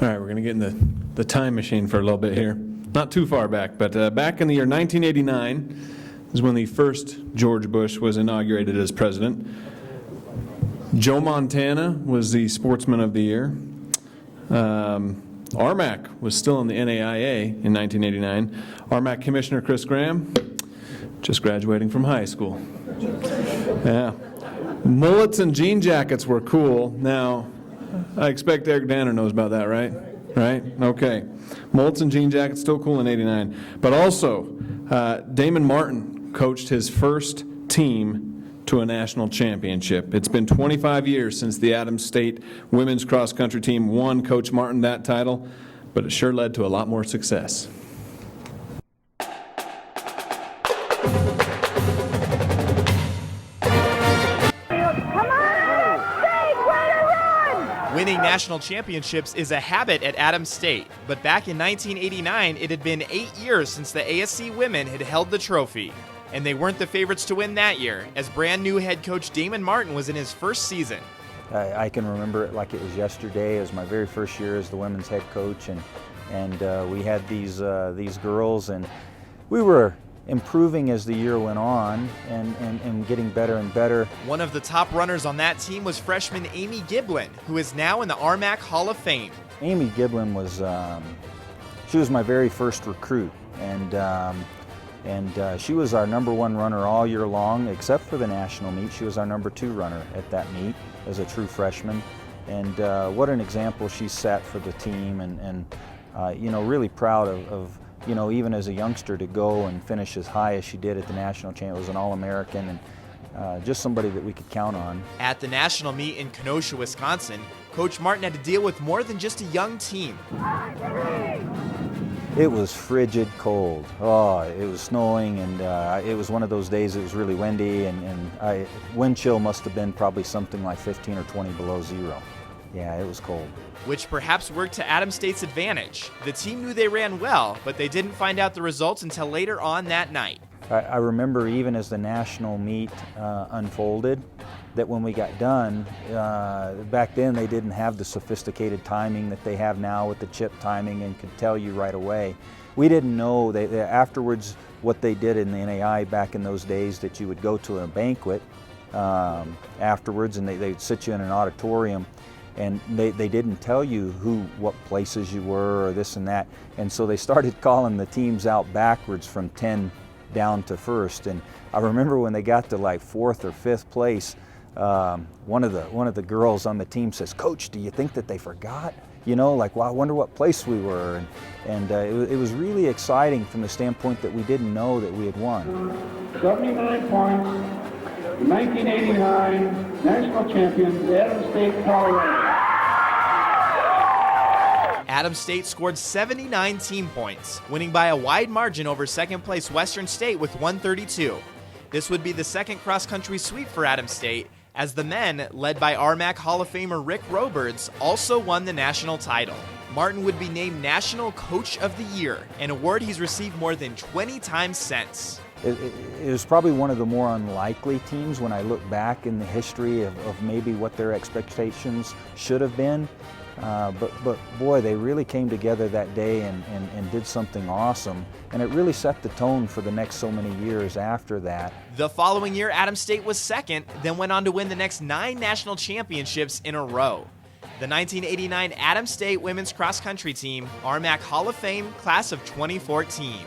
All right, we're going to get in the time machine for a little bit here. Not too far back, but back in the year 1989 is when the first George Bush was inaugurated as president. Joe Montana was the Sportsman of the Year. RMAC was still in the NAIA in 1989. RMAC Commissioner Chris Graham, just graduating from high school. Yeah. Mullets and jean jackets were cool. Now, I expect Eric Danner knows about that, right? Right? Okay. Mullets and jean jackets, still cool in '89. But also, Damon Martin coached his first team to a national championship. It's been 25 years since the Adams State women's cross-country team won Coach Martin that title, but it sure led to a lot more success. Winning national championships is a habit at Adams State, but back in 1989, it had been 8 years since the ASC women had held the trophy. And they weren't the favorites to win that year, as brand new head coach Damon Martin was in his first season. I can remember it like it was yesterday. It was my very first year as the women's head coach, and we had these girls, and we were improving as the year went on and getting better and better. One of the top runners on that team was freshman Amy Giblin, who is now in the RMAC Hall of Fame. Amy Giblin was, she was my very first recruit, and she was our #1 runner all year long, except for the national meet. She was our #2 runner at that meet as a true freshman, and what an example she set for the team, and you know, really proud of you know, even as a youngster to go and finish as high as she did at the national champ. It was an All-American, and just somebody that we could count on. At the national meet in Kenosha, Wisconsin, Coach Martin had to deal with more than just a young team. It was frigid cold. Oh, it was snowing, and it was one of those days it was really windy, and wind chill must have been probably something like 15 or 20 below zero. Yeah, it was cold. Which perhaps worked to Adams State's advantage. The team knew they ran well, but they didn't find out the results until later on that night. I remember even as the national meet unfolded, that when we got done, back then they didn't have the sophisticated timing that they have now with the chip timing and could tell you right away. We didn't know, they afterwards, what they did in the NAI back in those days, that you would go to a banquet afterwards, and they'd sit you in an auditorium, and they didn't tell you what places you were or this and that, and so they started calling the teams out backwards from 10 down to first. And I remember when they got to like 4th or 5th place, one of the girls on the team says, "Coach, do you think that they forgot? You know, like, well, I wonder what place we were." And it was really exciting from the standpoint that we didn't know that we had won. 79 points. 1989 national champions, Adams State, Colorado. Adams State scored 79 team points, winning by a wide margin over second-place Western State with 132. This would be the second cross-country sweep for Adams State, as the men, led by RMAC Hall of Famer Rick Roberts, also won the national title. Martin would be named National Coach of the Year, an award he's received more than 20 times since. It was probably one of the more unlikely teams when I look back in the history of maybe what their expectations should have been. But boy, they really came together that day and did something awesome. And it really set the tone for the next so many years after that. The following year, Adams State was second, then went on to win the next 9 national championships in a row. The 1989 Adams State women's cross-country team, RMAC Hall of Fame, class of 2014.